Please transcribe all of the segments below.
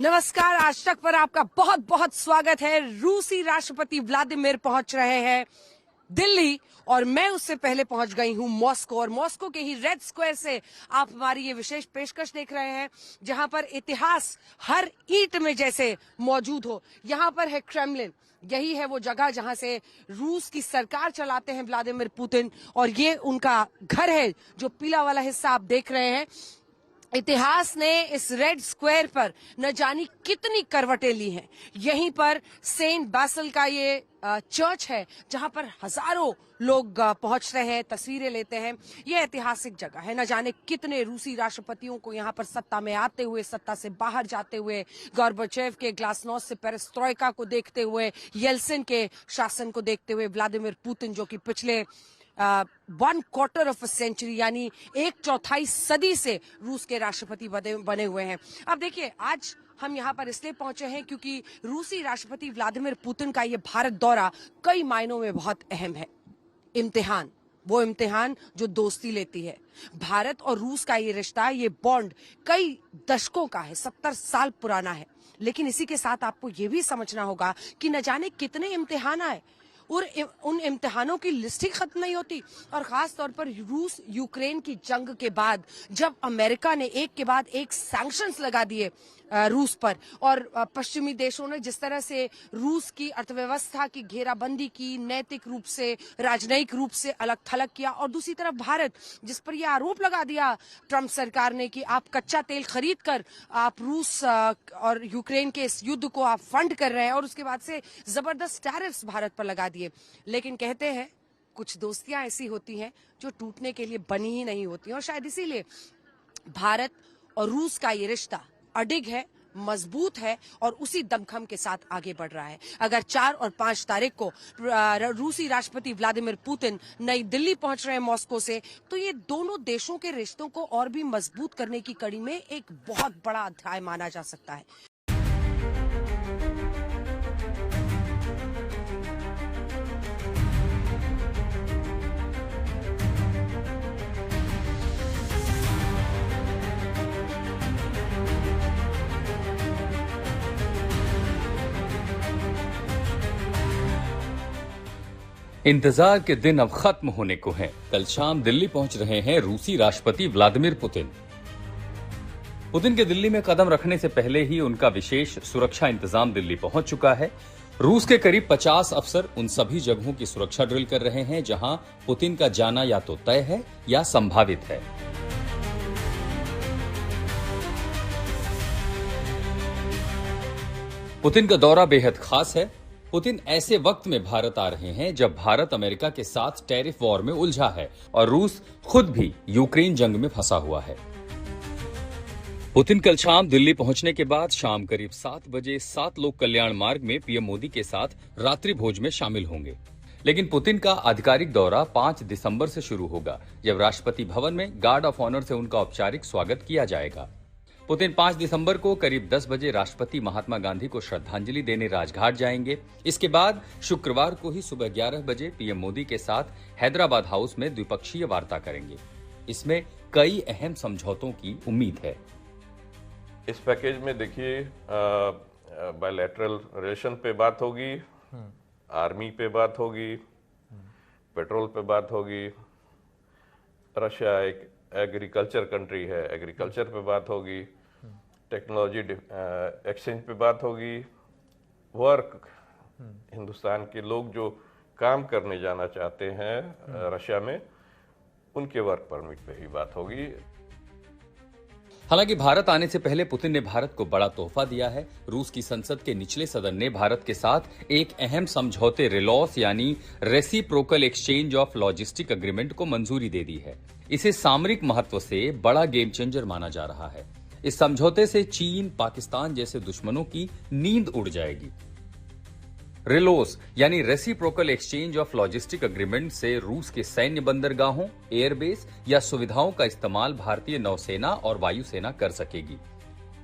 नमस्कार, आज तक पर आपका बहुत बहुत स्वागत है। रूसी राष्ट्रपति व्लादिमीर पहुंच रहे हैं दिल्ली और मैं उससे पहले पहुंच गई हूं मॉस्को, और मॉस्को के ही रेड स्क्वायर से आप हमारी ये विशेष पेशकश देख रहे हैं जहां पर इतिहास हर ईंट में जैसे मौजूद हो। यहां पर है क्रेमलिन, यही है वो जगह जहां से रूस की सरकार चलाते हैं व्लादिमीर पुतिन, और ये उनका घर है जो पीला वाला हिस्सा आप देख रहे हैं। इतिहास ने इस रेड स्क्वायर पर न जानी कितनी करवटें ली हैं। यहीं पर सेंट बासिल का ये चर्च है जहां पर हजारों लोग पहुंच रहे हैं, तस्वीरें लेते हैं। यह ऐतिहासिक जगह है। न जाने कितने रूसी राष्ट्रपतियों को यहां पर सत्ता में आते हुए, सत्ता से बाहर जाते हुए, गोर्बाचेव के ग्लासनोस्ट से पेरेस्ट्रोइका को देखते हुए, येल्सिन के शासन को देखते हुए, व्लादिमीर पुतिन जो कि पिछले 1/4 ऑफ अ सेंचुरी यानी 1/4 सदी से रूस के राष्ट्रपति बने हुए हैं। अब देखिए, आज हम यहाँ पर इसलिए पहुंचे हैं क्योंकि रूसी राष्ट्रपति व्लादिमीर पुतिन का ये भारत दौरा कई मायनों में बहुत अहम है। इम्तिहान, वो इम्तिहान जो दोस्ती लेती है। भारत और रूस का ये रिश्ता, ये बॉन्ड कई दशकों का है, 70 साल पुराना है। लेकिन इसी के साथ आपको ये भी समझना होगा कि न जाने कितने इम्तिहान आए और उन इम्तिहानों की लिस्ट ही खत्म नहीं होती। और खास तौर पर रूस यूक्रेन की जंग के बाद जब अमेरिका ने एक के बाद एक सैंक्शंस लगा दिए रूस पर, और पश्चिमी देशों ने जिस तरह से रूस की अर्थव्यवस्था की घेराबंदी की, नैतिक रूप से, राजनयिक रूप से अलग थलग किया, और दूसरी तरफ भारत जिस पर यह आरोप लगा दिया ट्रंप सरकार ने कि आप कच्चा तेल खरीद कर आप रूस और यूक्रेन के इस युद्ध को आप फंड कर रहे हैं, और उसके बाद से जबरदस्त टैरिफ्स भारत पर लगा दिए। लेकिन कहते हैं कुछ दोस्तियां ऐसी होती हैं जो टूटने के लिए बनी ही नहीं होती, और शायद इसीलिए भारत और रूस का ये रिश्ता अडिग है, मजबूत है और उसी दमखम के साथ आगे बढ़ रहा है। अगर 4 और 5 तारीख को रूसी राष्ट्रपति व्लादिमीर पुतिन नई दिल्ली पहुंच रहे हैं मॉस्को से, तो ये दोनों देशों के रिश्तों को और भी मजबूत करने की कड़ी में एक बहुत बड़ा अध्याय माना जा सकता है। इंतजार के दिन अब खत्म होने को हैं। कल शाम दिल्ली पहुंच रहे हैं रूसी राष्ट्रपति व्लादिमीर पुतिन। पुतिन के दिल्ली में कदम रखने से पहले ही उनका विशेष सुरक्षा इंतजाम दिल्ली पहुंच चुका है। रूस के करीब 50 अफसर उन सभी जगहों की सुरक्षा ड्रिल कर रहे हैं जहां पुतिन का जाना या तो तय है या संभावित है। पुतिन का दौरा बेहद खास है। पुतिन ऐसे वक्त में भारत आ रहे हैं जब भारत अमेरिका के साथ टैरिफ वॉर में उलझा है और रूस खुद भी यूक्रेन जंग में फंसा हुआ है। पुतिन कल शाम दिल्ली पहुंचने के बाद शाम करीब 7 बजे 7 लोक कल्याण मार्ग में पीएम मोदी के साथ रात्रि भोज में शामिल होंगे। लेकिन पुतिन का आधिकारिक दौरा 5 दिसंबर से शुरू होगा, जब राष्ट्रपति भवन में गार्ड ऑफ ऑनर से उनका औपचारिक स्वागत किया जाएगा। पुतिन 5 दिसंबर को करीब 10 बजे राष्ट्रपति महात्मा गांधी को श्रद्धांजलि देने राजघाट जाएंगे। इसके बाद शुक्रवार को ही सुबह 11 बजे पीएम मोदी के साथ हैदराबाद हाउस में द्विपक्षीय वार्ता करेंगे। इसमें कई अहम समझौतों की उम्मीद है। इस पैकेज में देखिए, बायलैटरल रिलेशन पे बात होगी, आर्मी पे बात होगी, पेट्रोल पे बात होगी, रशिया एक एग्रीकल्चर कंट्री है, एग्रीकल्चर पे बात होगी, टेक्नोलॉजी एक्सचेंज पे बात होगी, वर्क, हिंदुस्तान के लोग जो काम करने जाना चाहते हैं रशिया में, उनके वर्क परमिट पे ही बात होगी। हालांकि भारत आने से पहले पुतिन ने भारत को बड़ा तोहफा दिया है। रूस की संसद के निचले सदन ने भारत के साथ एक अहम समझौते रेलॉस यानी reciprocal exchange of logistic agreement को मंजूरी दे दी है। इसे सामरिक महत्व से बड़ा गेम चेंजर माना जा रहा है। इस समझौते से चीन, पाकिस्तान जैसे दुश्मनों की नींद उड़ जाएगी। रेलोस यानी reciprocal exchange of logistic agreement से रूस के सैन्य बंदरगाहों, एयरबेस या सुविधाओं का इस्तेमाल भारतीय नौसेना और वायुसेना कर सकेगी।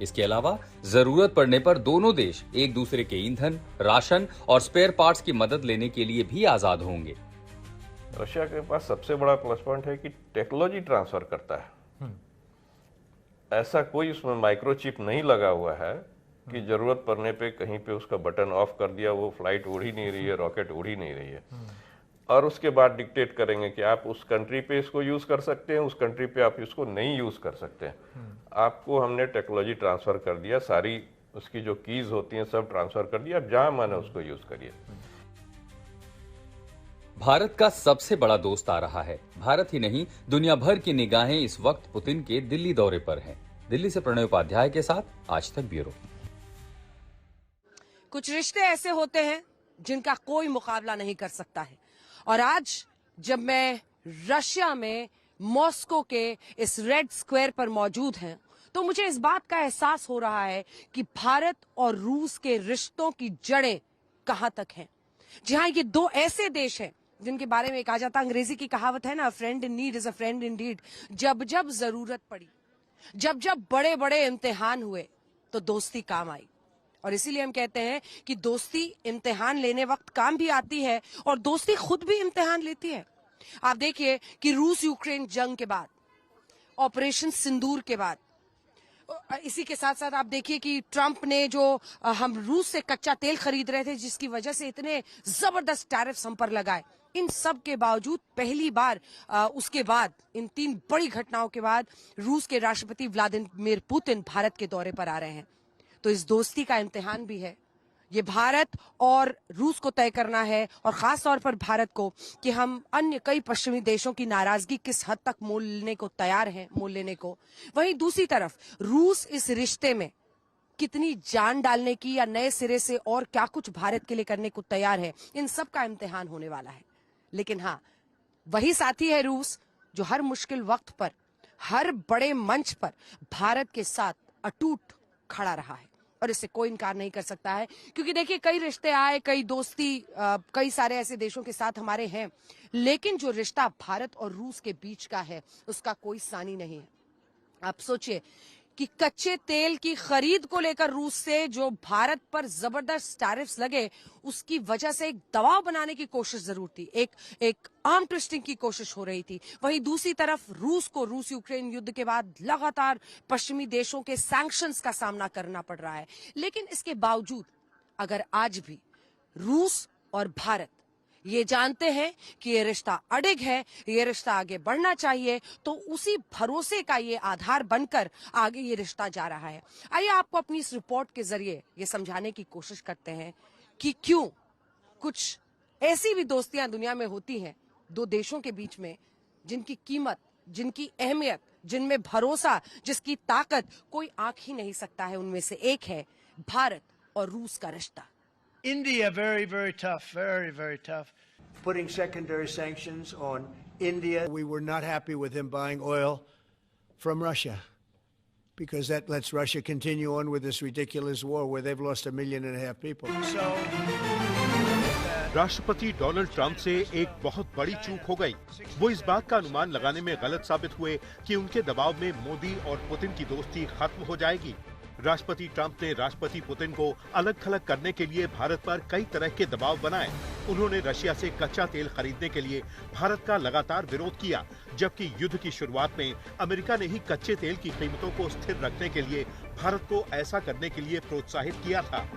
इसके अलावा जरूरत पड़ने पर दोनों देश एक दूसरे के ईंधन, राशन और स्पेयर पार्ट्स की मदद लेने के लिए भी आजाद होंगे। रशिया के पास सबसे बड़ा प्लस पॉइंट है कि टेक्नोलॉजी ट्रांसफर करता है। ऐसा कोई उसमें माइक्रोचिप नहीं लगा हुआ है कि जरूरत पड़ने पे कहीं पे उसका बटन ऑफ कर दिया, वो फ्लाइट उड़ ही नहीं रही है, रॉकेट उड़ ही नहीं रही है, और उसके बाद डिक्टेट करेंगे कि आप उस कंट्री पे इसको यूज कर सकते हैं, उस कंट्री पे आप इसको नहीं यूज कर सकते हैं। आपको हमने टेक्नोलॉजी ट्रांसफर कर दिया, सारी उसकी जो कीज होती हैं सब ट्रांसफर कर दिया, आप जहां माने उसको यूज करिए। भारत का सबसे बड़ा दोस्त आ रहा है। भारत ही नहीं, दुनिया भर की निगाहें इस वक्त पुतिन के दिल्ली दौरे पर हैं। दिल्ली से प्रणय उपाध्याय के साथ आज तक ब्यूरो। कुछ रिश्ते ऐसे होते हैं जिनका कोई मुकाबला नहीं कर सकता है, और आज जब मैं रशिया में मॉस्को के इस रेड स्क्वायर पर मौजूद हैं, तो मुझे इस बात का एहसास हो रहा है कि भारत और रूस के रिश्तों की जड़ें कहां तक हैं। जी हाँ, ये दो ऐसे देश हैं जिनके बारे में कहा जाता है, अंग्रेजी की कहावत है ना, friend in need is a friend in deed. जब जब जरूरत पड़ी, जब जब बड़े बड़े इम्तिहान हुए, तो दोस्ती काम आई। और इसीलिए हम कहते हैं कि दोस्ती इम्तिहान लेने वक्त काम भी आती है, और दोस्ती खुद भी इम्तिहान लेती है। आप देखिए कि रूस यूक्रेन जंग के बाद, ऑपरेशन सिंदूर के बाद, इसी के साथ साथ आप देखिए कि ट्रंप ने जो हम रूस से कच्चा तेल खरीद रहे थे, जिसकी वजह से इतने जबरदस्त टैरिफ्स हम पर लगाए, इन सब के बावजूद पहली बार उसके बाद, इन 3 बड़ी घटनाओं के बाद, रूस के राष्ट्रपति व्लादिमीर पुतिन भारत के दौरे पर आ रहे हैं। तो इस दोस्ती का इम्तिहान भी है। ये भारत और रूस को तय करना है, और खास तौर पर भारत को, कि हम अन्य कई पश्चिमी देशों की नाराजगी किस हद तक मोल लेने को तैयार हैं, मोल लेने को। वहीं दूसरी तरफ रूस इस रिश्ते में कितनी जान डालने की, या नए सिरे से और क्या कुछ भारत के लिए करने को तैयार है, इन सब का इम्तिहान होने वाला है। लेकिन हाँ, वही साथी है रूस जो हर मुश्किल वक्त पर, हर बड़े मंच पर भारत के साथ अटूट खड़ा रहा है, और इससे कोई इनकार नहीं कर सकता है। क्योंकि देखिए, कई रिश्ते आए, कई दोस्ती कई सारे ऐसे देशों के साथ हमारे हैं, लेकिन जो रिश्ता भारत और रूस के बीच का है, उसका कोई सानी नहीं है। आप सोचिए कि कच्चे तेल की खरीद को लेकर रूस से जो भारत पर जबरदस्त टैरिफ्स लगे, उसकी वजह से एक दबाव बनाने की कोशिश जरूर थी, एक आर्म ट्विस्टिंग की कोशिश हो रही थी। वहीं दूसरी तरफ रूस को रूस यूक्रेन युद्ध के बाद लगातार पश्चिमी देशों के सैंक्शंस का सामना करना पड़ रहा है। लेकिन इसके बावजूद अगर आज भी रूस और भारत ये जानते हैं कि ये रिश्ता अडिग है, ये रिश्ता आगे बढ़ना चाहिए, तो उसी भरोसे का ये आधार बनकर आगे ये रिश्ता जा रहा है। आइए आपको अपनी इस रिपोर्ट के जरिए ये समझाने की कोशिश करते हैं कि क्यों कुछ ऐसी भी दोस्तियां दुनिया में होती हैं दो देशों के बीच में, जिनकी कीमत, जिनकी अहमियत, जिनमें भरोसा, जिसकी ताकत कोई आंक ही नहीं सकता है। उनमें से एक है भारत और रूस का रिश्ता। India, very, very tough, very, very tough. Putting secondary sanctions on India. We were not happy with him buying oil from Russia because that lets Russia continue on with this ridiculous war where they've lost 1.5 million people. So, राष्ट्रपति Donald Trump से एक बहुत बड़ी चूक हो गई। वो इस बात का अनुमान लगाने में गलत साबित हुए कि उनके दबाव में मोदी और पुतिन की दोस्ती खत्म हो जाएगी। राष्ट्रपति ट्रंप ने राष्ट्रपति पुतिन को अलग थलग करने के लिए भारत पर कई तरह के दबाव बनाए। उन्होंने रशिया से कच्चा तेल खरीदने के लिए भारत का लगातार विरोध किया, जबकि युद्ध की शुरुआत में अमेरिका ने ही कच्चे तेल की कीमतों को स्थिर रखने के लिए भारत को ऐसा करने के लिए प्रोत्साहित किया था।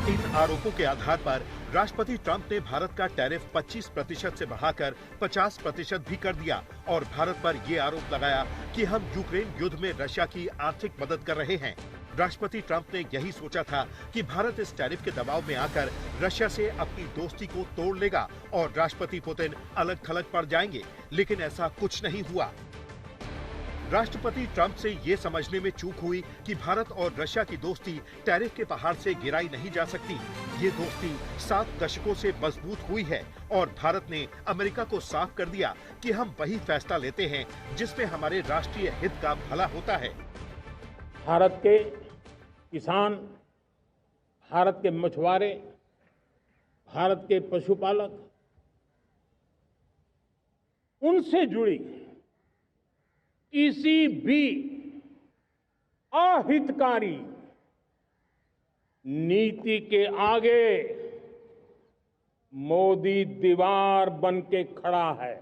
इन आरोपों के आधार पर राष्ट्रपति ट्रंप ने भारत का टैरिफ 25% से बढ़ाकर 50% भी कर दिया और भारत पर ये आरोप लगाया कि हम यूक्रेन युद्ध में रशिया की आर्थिक मदद कर रहे हैं। राष्ट्रपति ट्रंप ने यही सोचा था कि भारत इस टैरिफ के दबाव में आकर रशिया से अपनी दोस्ती को तोड़ लेगा और राष्ट्रपति पुतिन अलग थलग पड़ जाएंगे, लेकिन ऐसा कुछ नहीं हुआ। राष्ट्रपति ट्रंप से ये समझने में चूक हुई कि भारत और रशिया की दोस्ती टैरिफ के पहाड़ से गिराई नहीं जा सकती। ये दोस्ती 7 दशकों से मजबूत हुई है और भारत ने अमेरिका को साफ कर दिया कि हम वही फैसला लेते हैं जिसमें हमारे राष्ट्रीय हित का भला होता है। भारत के किसान, भारत के मछुआरे, भारत के पशुपालक, उनसे जुड़ी किसी भी अहितकारी नीति के आगे मोदी दीवार बन के खड़ा है।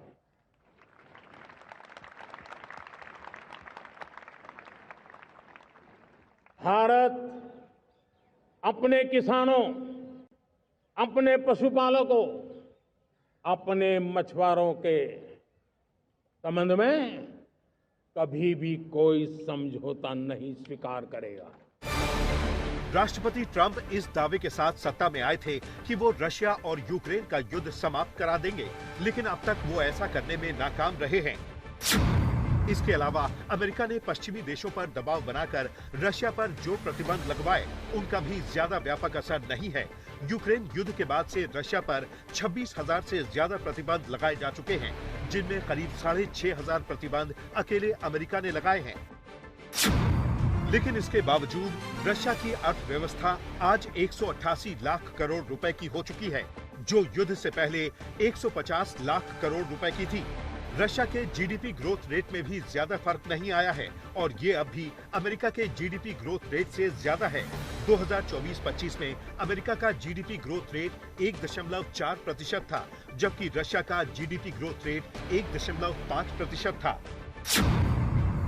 भारत अपने किसानों, अपने पशुपालकों, अपने मछुआरों के संबंध में कभी भी कोई समझौता नहीं स्वीकार करेगा। राष्ट्रपति ट्रंप इस दावे के साथ सत्ता में आए थे कि वो रशिया और यूक्रेन का युद्ध समाप्त करा देंगे, लेकिन अब तक वो ऐसा करने में नाकाम रहे हैं। इसके अलावा अमेरिका ने पश्चिमी देशों पर दबाव बनाकर रशिया पर जो प्रतिबंध लगवाए, उनका भी ज्यादा व्यापक असर नहीं है। यूक्रेन युद्ध के बाद से रशिया पर 26,000 से ज्यादा प्रतिबंध लगाए जा चुके हैं, जिनमें करीब 6,500 प्रतिबंध अकेले अमेरिका ने लगाए हैं। लेकिन इसके बावजूद रशिया की अर्थव्यवस्था आज 188 लाख करोड़ रुपए की हो चुकी है, जो युद्ध से पहले 150 लाख करोड़ रुपए की थी। रशिया के जीडीपी ग्रोथ रेट में भी ज्यादा फर्क नहीं आया है और ये अब भी अमेरिका के जीडीपी ग्रोथ रेट से ज्यादा है। 2024-25 में अमेरिका का जीडीपी ग्रोथ रेट 1.4% था, जबकि रशिया का जीडीपी ग्रोथ रेट 1.5% था।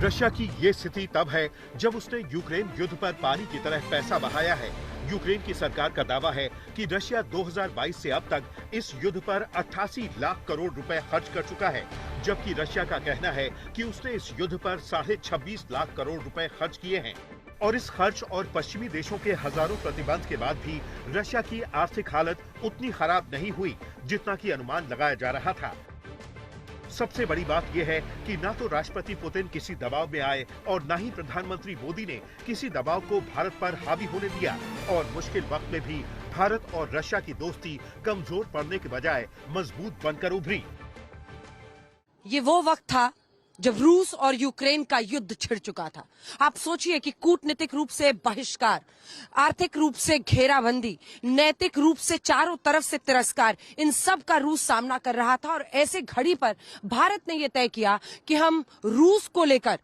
रशिया की ये स्थिति तब है जब उसने यूक्रेन युद्ध पर पानी की तरह पैसा बहाया है। यूक्रेन की सरकार का दावा है कि रशिया 2022 से अब तक इस युद्ध पर 88 लाख करोड़ रुपए खर्च कर चुका है, जबकि रशिया का कहना है कि उसने इस युद्ध पर 26.5 लाख करोड़ रुपए खर्च किए हैं। और इस खर्च और पश्चिमी देशों के हजारों प्रतिबंध के बाद भी रशिया की आर्थिक हालत उतनी खराब नहीं हुई जितना कि अनुमान लगाया जा रहा था। सबसे बड़ी बात यह है कि ना तो राष्ट्रपति पुतिन किसी दबाव में आए और ना ही प्रधानमंत्री मोदी ने किसी दबाव को भारत पर हावी होने दिया, और मुश्किल वक्त में भी भारत और रशिया की दोस्ती कमजोर पड़ने के बजाय मजबूत बनकर उभरी। ये वो वक्त था जब रूस और यूक्रेन का युद्ध छिड़ चुका था। आप सोचिए कि कूटनीतिक रूप से बहिष्कार, आर्थिक रूप से घेराबंदी, नैतिक रूप से चारों तरफ से तिरस्कार, इन सब का रूस सामना कर रहा था। और ऐसे घड़ी पर भारत ने यह तय किया कि हम रूस को लेकर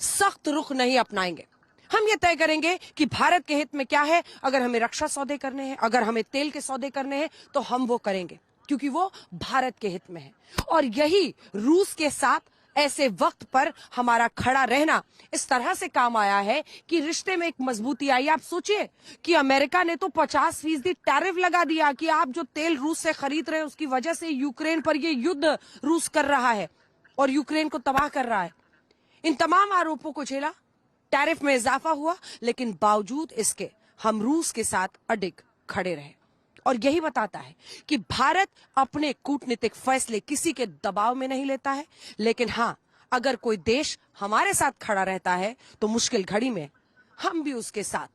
सख्त रुख नहीं अपनाएंगे। हम ये तय करेंगे कि भारत के हित में क्या है। अगर हमें रक्षा सौदे करने हैं, अगर हमें तेल के सौदे करने हैं, तो हम वो करेंगे, क्योंकि वो भारत के हित में है। और यही रूस के साथ ऐसे वक्त पर हमारा खड़ा रहना इस तरह से काम आया है कि रिश्ते में एक मजबूती आई। आप सोचिए कि अमेरिका ने तो 50% टैरिफ लगा दिया कि आप जो तेल रूस से खरीद रहे हैं उसकी वजह से यूक्रेन पर ये युद्ध रूस कर रहा है और यूक्रेन को तबाह कर रहा है। इन तमाम आरोपों को झेला, टैरिफ में इजाफा हुआ, लेकिन बावजूद इसके हम रूस के साथ अडिग खड़े रहे। और यही बताता है कि भारत अपने कूटनीतिक फैसले किसी के दबाव में नहीं लेता है, लेकिन हाँ, अगर कोई देश हमारे साथ खड़ा रहता है तो मुश्किल घड़ी में हम भी उसके साथ,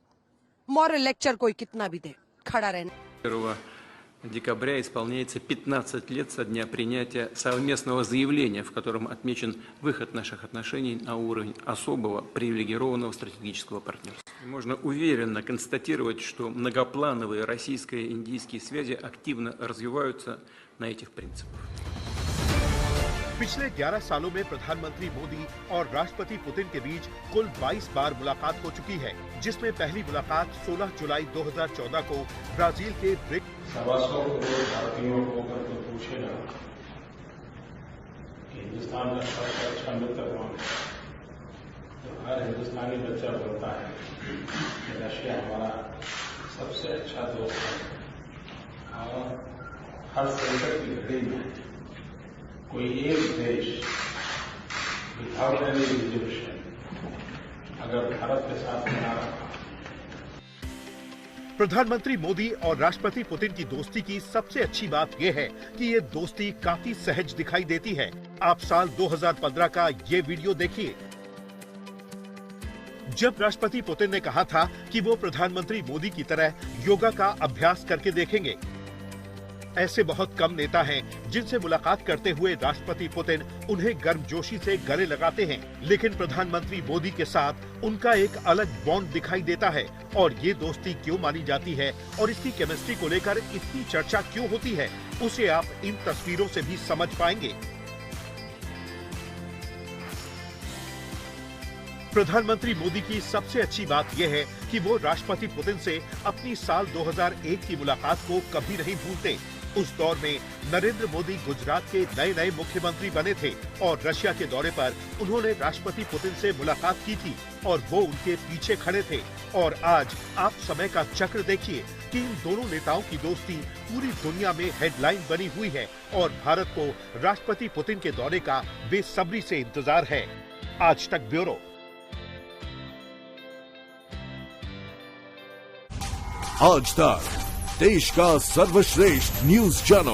मॉरल लेक्चर कोई कितना भी दे, खड़ा रहना। 1 декабря исполняется 15 лет со дня принятия совместного заявления, в котором отмечен выход наших отношений на уровень особого привилегированного стратегического партнерства. Можно уверенно констатировать, что многоплановые российско-индийские связи активно развиваются на этих принципах. पिछले 11 सालों में प्रधानमंत्री मोदी और राष्ट्रपति पुतिन के बीच कुल 22 बार मुलाकात हो चुकी है, जिसमें पहली मुलाकात 16 जुलाई 2014 को ब्राजील के सवा-सौ करोड़ भारतीयों को अगर कोई पूछेगा कि हिंदुस्तान का सबसे अच्छा मित्र कौन है, तो हर हिंदुस्तानी बच्चा बोलता है कि रशिया हमारा सबसे अच्छा दोस्त है। और हर संकट की घड़ी में कोई एक देश विदाउट एनी रिजर्वेशन अगर भारत के साथ में आ रहा। प्रधानमंत्री मोदी और राष्ट्रपति पुतिन की दोस्ती की सबसे अच्छी बात यह है कि ये दोस्ती काफी सहज दिखाई देती है। आप साल 2015 का ये वीडियो देखिए, जब राष्ट्रपति पुतिन ने कहा था कि वो प्रधानमंत्री मोदी की तरह योगा का अभ्यास करके देखेंगे। ऐसे बहुत कम नेता हैं जिनसे मुलाकात करते हुए राष्ट्रपति पुतिन उन्हें गर्मजोशी से गले लगाते हैं, लेकिन प्रधानमंत्री मोदी के साथ उनका एक अलग बॉन्ड दिखाई देता है। और ये दोस्ती क्यों मानी जाती है और इसकी केमिस्ट्री को लेकर इतनी चर्चा क्यों होती है, उसे आप इन तस्वीरों से भी समझ पाएंगे। प्रधानमंत्री मोदी की सबसे अच्छी बात यह है कि वो राष्ट्रपति पुतिन से अपनी साल 2001 की मुलाकात को कभी नहीं भूलते। उस दौर में नरेंद्र मोदी गुजरात के नए नए मुख्यमंत्री बने थे और रशिया के दौरे पर उन्होंने राष्ट्रपति पुतिन से मुलाकात की थी और वो उनके पीछे खड़े थे। और आज आप समय का चक्र देखिए कि इन दोनों नेताओं की दोस्ती पूरी दुनिया में हेडलाइन बनी हुई है और भारत को राष्ट्रपति पुतिन के दौरे का बेसब्री से इंतजार है। आज तक ब्यूरो। आज तक देश का सर्वश्रेष्ठ न्यूज चैनल।